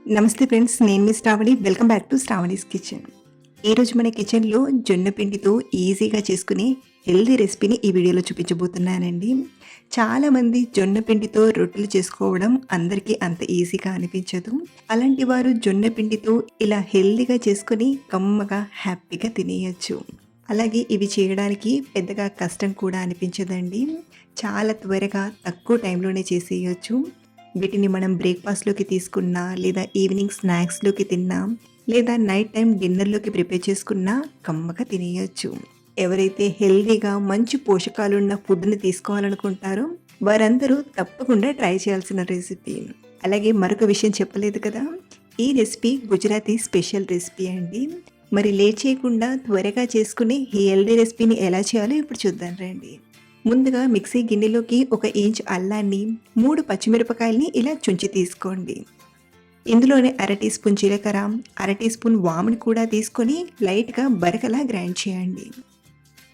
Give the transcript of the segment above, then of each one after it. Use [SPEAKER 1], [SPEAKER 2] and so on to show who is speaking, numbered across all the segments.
[SPEAKER 1] నమస్తే ఫ్రెండ్స్, నేను మీ Sravani. Welcome back to Sravani's kitchen. ఈరోజు మన కిచెన్లో జొన్న పిండితో ఈజీగా చేసుకునే హెల్దీ రెసిపీని ఈ వీడియోలో చూపించబోతున్నానండి. చాలామంది జొన్న పిండితో రొట్టెలు చేసుకోవడం అందరికీ అంత ఈజీగా అనిపించదు. అలాంటి వారు జొన్న పిండితో ఇలా హెల్దీగా చేసుకుని కమ్మగా హ్యాపీగా తినేయచ్చు. అలాగే ఇవి చేయడానికి పెద్దగా కష్టం కూడా అనిపించదండి. చాలా త్వరగా తక్కువ టైంలోనే చేసేయచ్చు. వీటిని మనం బ్రేక్ఫాస్ట్లోకి తీసుకున్నా, లేదా ఈవినింగ్ స్నాక్స్లోకి తిన్నా, లేదా నైట్ టైం డిన్నర్లోకి ప్రిపేర్ చేసుకున్నా కమ్మగా తినేయచ్చు. ఎవరైతే హెల్దీగా మంచి పోషకాలున్న ఫుడ్ని తీసుకోవాలనుకుంటారో వారందరూ తప్పకుండా ట్రై చేయాల్సిన రెసిపీ. అలాగే మరొక విషయం చెప్పలేదు కదా, ఈ రెసిపీ గుజరాతీ స్పెషల్ రెసిపీ అండి. మరి లేట్ చేయకుండా త్వరగా చేసుకుని ఈ హెల్దీ రెసిపీని ఎలా చేయాలో ఇప్పుడు చూద్దాం రండి. ముందుగా మిక్సీ గిన్నెలోకి 1 ఇంచ్ అల్లాన్ని, 3 పచ్చిమిరపకాయల్ని ఇలా చుంచి తీసుకోండి. ఇందులోనే 1/2 టీ స్పూన్ జీలకర్ర, 1/2 టీ స్పూన్ వాముని కూడా తీసుకొని లైట్గా బరకలా గ్రైండ్ చేయండి.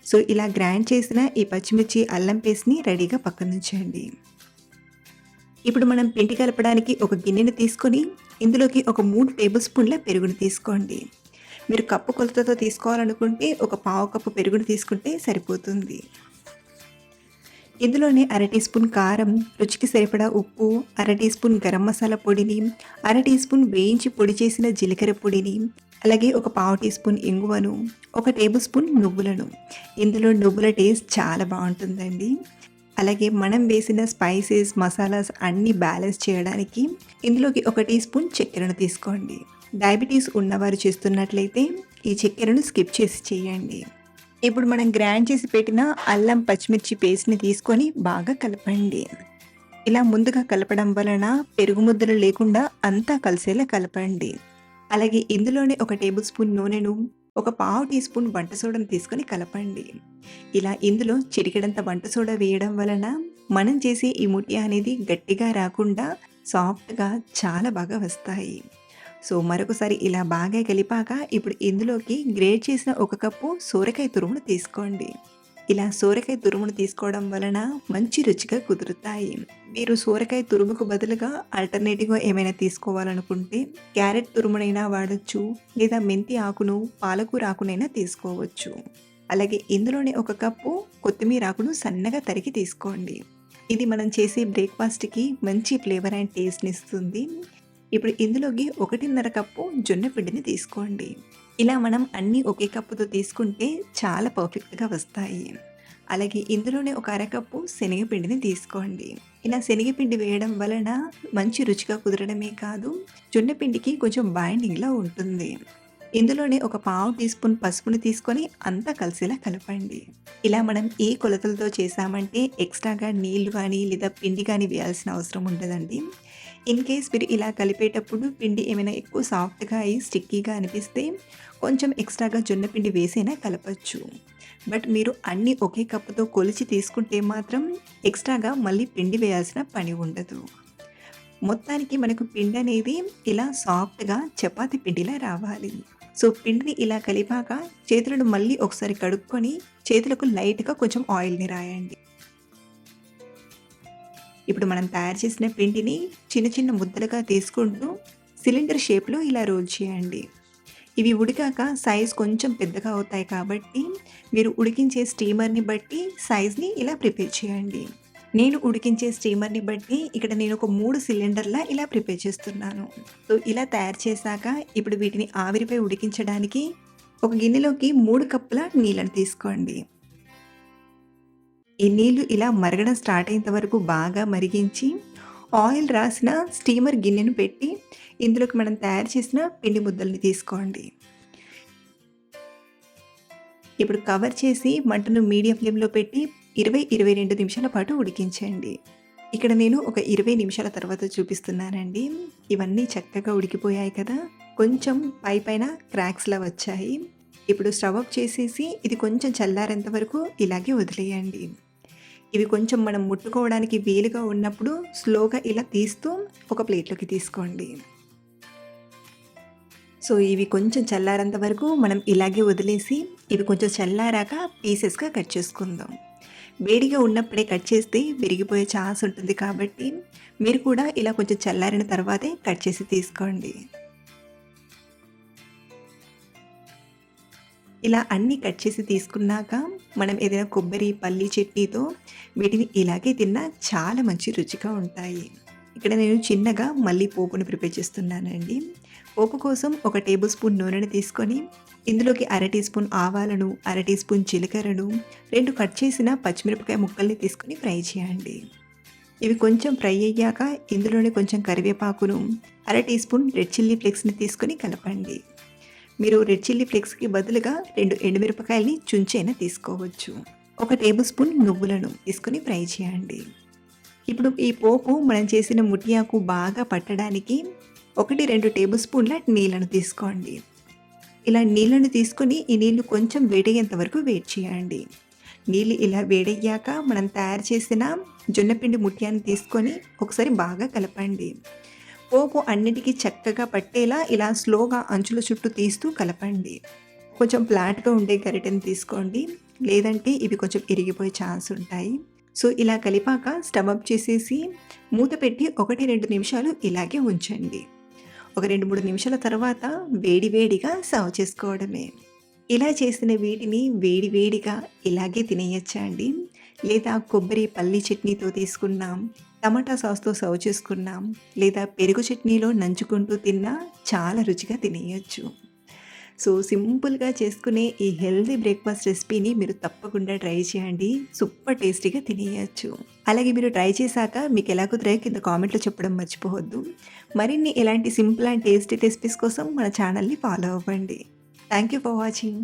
[SPEAKER 1] సో ఇలా గ్రైండ్ చేసిన ఈ పచ్చిమిర్చి అల్లం పేస్ట్ని రెడీగా పక్కన ఉంచండి. ఇప్పుడు మనం పిండి కలపడానికి ఒక గిన్నెని తీసుకొని ఇందులోకి ఒక 3 టేబుల్ స్పూన్ల పెరుగుని తీసుకోండి. మీరు కప్పు కొలతతో తీసుకోవాలనుకుంటే ఒక పావు కప్పు పెరుగుని తీసుకుంటే సరిపోతుంది. ఇందులోనే 1/2 టీ స్పూన్ కారం, రుచికి సరిపడా ఉప్పు, 1/2 టీ స్పూన్ గరం మసాలా పొడిని, 1/2 టీ స్పూన్ వేయించి పొడి చేసిన జీలకర్ర పొడిని, అలాగే ఒక పావు టీ స్పూన్ ఇంగువను, 1 టేబుల్ స్పూన్ నువ్వులను. ఇందులో నువ్వుల టేస్ట్ చాలా బాగుంటుందండి. అలాగే మనం వేసిన స్పైసెస్, మసాలాస్ అన్నీ బ్యాలెన్స్ చేయడానికి ఇందులోకి 1 టీ స్పూన్ చక్కెరను తీసుకోండి. డయాబెటీస్ ఉన్నవారు చేస్తున్నట్లయితే ఈ చక్కెరను స్కిప్ చేసి చేయండి. ఇప్పుడు మనం గ్రైండ్ చేసి పెట్టిన అల్లం పచ్చిమిర్చి పేస్ట్ని తీసుకొని బాగా కలపండి. ఇలా ముందుగా కలపడం వలన పెరుగు ముద్దలు లేకుండా అంతా కలిసేలా కలపండి. అలాగే ఇందులోనే 1 టేబుల్ స్పూన్ నూనెను, ఒక పావు టీ స్పూన్ వంట సోడాను తీసుకొని కలపండి. ఇలా ఇందులో చిటికెడంత వంట సోడా వేయడం వలన మనం చేసే ఈ ముఠియా అనేది గట్టిగా రాకుండా సాఫ్ట్గా చాలా బాగా వస్తాయి. సో మరొకసారి ఇలా బాగా కలిపాక ఇప్పుడు ఇందులోకి గ్రేట్ చేసిన 1 కప్పు సోరకాయ తురుమును తీసుకోండి. ఇలా సోరకాయ తురుమును తీసుకోవడం వలన మంచి రుచిగా కుదురుతాయి. మీరు సోరకాయ తురుముకు బదులుగా ఆల్టర్నేటివ్గా ఏమైనా తీసుకోవాలనుకుంటే క్యారెట్ తురుమునైనా వాడచ్చు, లేదా మెంతి ఆకును, పాలకూర ఆకునైనా తీసుకోవచ్చు. అలాగే ఇందులోనే 1 కప్పు కొత్తిమీర ఆకును సన్నగా తరిగి తీసుకోండి. ఇది మనం చేసే బ్రేక్ఫాస్ట్కి మంచి ఫ్లేవర్ అండ్ టేస్ట్ని ఇస్తుంది. ఇప్పుడు ఇందులోకి 1.5 కప్పు జొన్న పిండిని తీసుకోండి. ఇలా మనం అన్నీ ఒకే కప్పుతో తీసుకుంటే చాలా పర్ఫెక్ట్గా వస్తాయి. అలాగే ఇందులోనే ఒక 1/2 కప్పు శనగపిండిని తీసుకోండి. ఇలా శనగపిండి వేయడం వలన మంచి రుచిగా కుదరడమే కాదు, జొన్న పిండికి కొంచెం బైండింగ్లా ఉంటుంది. ఇందులోనే ఒక పావు టీ స్పూన్ పసుపుని తీసుకొని అంతా కలిసేలా కలపండి. ఇలా మనం ఏ కొలతలతో చేసామంటే ఎక్స్ట్రాగా నీళ్లు కానీ లేదా పిండి కానీ వేయాల్సిన అవసరం ఉండదండి. ఇన్ కేస్ మీరు ఇలా కలిపేటప్పుడు పిండి ఏమైనా ఎక్కువ సాఫ్ట్గా అయ్యి స్టిక్కీగా అనిపిస్తే కొంచెం ఎక్స్ట్రాగా జొన్న పిండి వేసైనా కలపచ్చు. బట్ మీరు అన్నీ ఒకే కప్పుతో కొలిచి తీసుకుంటే మాత్రం ఎక్స్ట్రాగా మళ్ళీ పిండి వేయాల్సిన పని ఉండదు. మొత్తానికి మనకు పిండి అనేది ఇలా సాఫ్ట్గా చపాతీ పిండిలా రావాలి. సో పిండిని ఇలా కలిపాక చేతులను మళ్ళీ ఒకసారి కడుక్కొని చేతులకు లైట్గా కొంచెం ఆయిల్ని రాయండి. ఇప్పుడు మనం తయారు చేసిన పిండిని చిన్న చిన్న ముద్దలుగా తీసుకుంటూ సిలిండర్ షేప్లో ఇలా రోల్ చేయండి. ఇవి ఉడికాక సైజ్ కొంచెం పెద్దగా అవుతాయి కాబట్టి మీరు ఉడికించే స్టీమర్ని బట్టి సైజ్ని ఇలా ప్రిపేర్ చేయండి. నేను ఉడికించే స్టీమర్ని బట్టి ఇక్కడ నేను ఒక 3 సిలిండర్లా ఇలా ప్రిపేర్ చేస్తున్నాను. సో ఇలా తయారు చేశాక ఇప్పుడు వీటిని ఆవిరిపై ఉడికించడానికి ఒక గిన్నెలోకి 3 కప్పుల నీళ్ళని తీసుకోండి. ఈ నీళ్లు ఇలా మరగడం స్టార్ట్ అయ్యేంత వరకు బాగా మరిగించి ఆయిల్ రాసిన స్టీమర్ గిన్నెను పెట్టి ఇందులోకి మనం తయారు చేసిన పిండి ముద్దల్ని తీసుకోండి. ఇప్పుడు కవర్ చేసి మంటను మీడియం ఫ్లేమ్లో పెట్టి 20-22 నిమిషాల పాటు ఉడికించండి. ఇక్కడ నేను ఒక 20 నిమిషాల తర్వాత చూపిస్తున్నానండి. ఇవన్నీ చక్కగా ఉడికిపోయాయి కదా, కొంచెం పైన క్రాక్స్లా వచ్చాయి. ఇప్పుడు స్టవ్ ఆఫ్ చేసేసి ఇది కొంచెం చల్లారేంత వరకు ఇలాగే వదిలేయండి. ఇవి కొంచెం మనం ముట్టుకోవడానికి వీలుగా ఉన్నప్పుడు స్లోగా ఇలా తీస్తూ ఒక ప్లేట్లోకి తీసుకోండి. సో ఇవి కొంచెం చల్లారేంత వరకు మనం ఇలాగే వదిలేసి ఇవి కొంచెం చల్లారాక పీసెస్గా కట్ చేసుకుందాం. వేడిగా ఉన్నప్పుడే కట్ చేస్తే విరిగిపోయే ఛాన్స్ ఉంటుంది కాబట్టి మీరు కూడా ఇలా కొంచెం చల్లారిన తర్వాతే కట్ చేసి తీసుకోండి. ఇలా అన్నీ కట్ చేసి తీసుకున్నాక మనం ఏదైనా కొబ్బరి, పల్లి చట్నీతో వీటిని ఇలాగే తిన్నా చాలా మంచి రుచిగా ఉంటాయి. ఇక్కడ నేను చిన్నగా మళ్ళీ పోపును ప్రిపేర్ చేస్తున్నానండి. పోపు కోసం ఒక టేబుల్ స్పూన్ నూనెను తీసుకొని ఇందులోకి అర టీ స్పూన్ ఆవాలను, అర టీ స్పూన్ జీలకర్రను, 2 కట్ చేసిన పచ్చిమిరపకాయ ముక్కల్ని తీసుకొని ఫ్రై చేయండి. ఇవి కొంచెం ఫ్రై అయ్యాక ఇందులోనే కొంచెం కరివేపాకును, అర టీ స్పూన్ రెడ్ చిల్లీ ఫ్లేక్స్ని తీసుకొని కలపండి. మీరు రెడ్ చిల్లీ ఫ్లేక్స్కి బదులుగా 2 ఎండుమిరపకాయలని చుంచైనా తీసుకోవచ్చు. ఒక టేబుల్ స్పూన్ నువ్వులను తీసుకొని ఫ్రై చేయండి. ఇప్పుడు ఈ పోపు మనం చేసిన ముటియాకు బాగా పట్టడానికి 1-2 టేబుల్ స్పూన్ల నీళ్ళను తీసుకోండి. ఇలా నీళ్ళను తీసుకొని ఈ నీళ్లు కొంచెం వేడయ్యేంత వరకు వేడి చేయండి. నీళ్ళు ఇలా వేడయ్యాక మనం తయారు చేసిన జొన్నపిండి ముట్యాన్ని తీసుకొని ఒకసారి బాగా కలపండి. పోపు అన్నిటికీ చక్కగా పట్టేలా ఇలా స్లోగా అంచుల చుట్టూ తీస్తూ కలపండి. కొంచెం ఫ్లాట్గా ఉండే గరిటెని తీసుకోండి, లేదంటే ఇవి కొంచెం ఇరిగిపోయే ఛాన్స్ ఉంటాయి. సో ఇలా కలిపాక స్టవ్ ఆఫ్ చేసేసి మూత పెట్టి 1-2 నిమిషాలు ఇలాగే ఉంచండి. ఒక 2-3 నిమిషాల తర్వాత వేడిగా సర్వ్ చేసుకోవడమే. ఇలా చేసిన వీటిని వేడిగా ఇలాగే తినేయచ్చా అండి, లేదా కొబ్బరి పల్లి చట్నీతో తీసుకున్నాం, టమాటా సాస్తో సర్వ్ చేసుకున్నాం, లేదా పెరుగు చట్నీలో నంచుకుంటూ తిన్నా చాలా రుచిగా తినేయచ్చు. సో సింపుల్గా చేసుకునే ఈ హెల్దీ బ్రేక్ఫాస్ట్ రెసిపీని మీరు తప్పకుండా ట్రై చేయండి. సూపర్ టేస్టీగా తినేయచ్చు. అలాగే మీరు ట్రై చేశాక మీకు ఎలా కుదిరాయో కింద కామెంట్లో చెప్పడం మర్చిపోవద్దు. మరిన్ని ఇలాంటి సింపుల్ అండ్ టేస్టీ రెసిపీస్ కోసం మన ఛానల్ని ఫాలో అవ్వండి. Thank you for watching.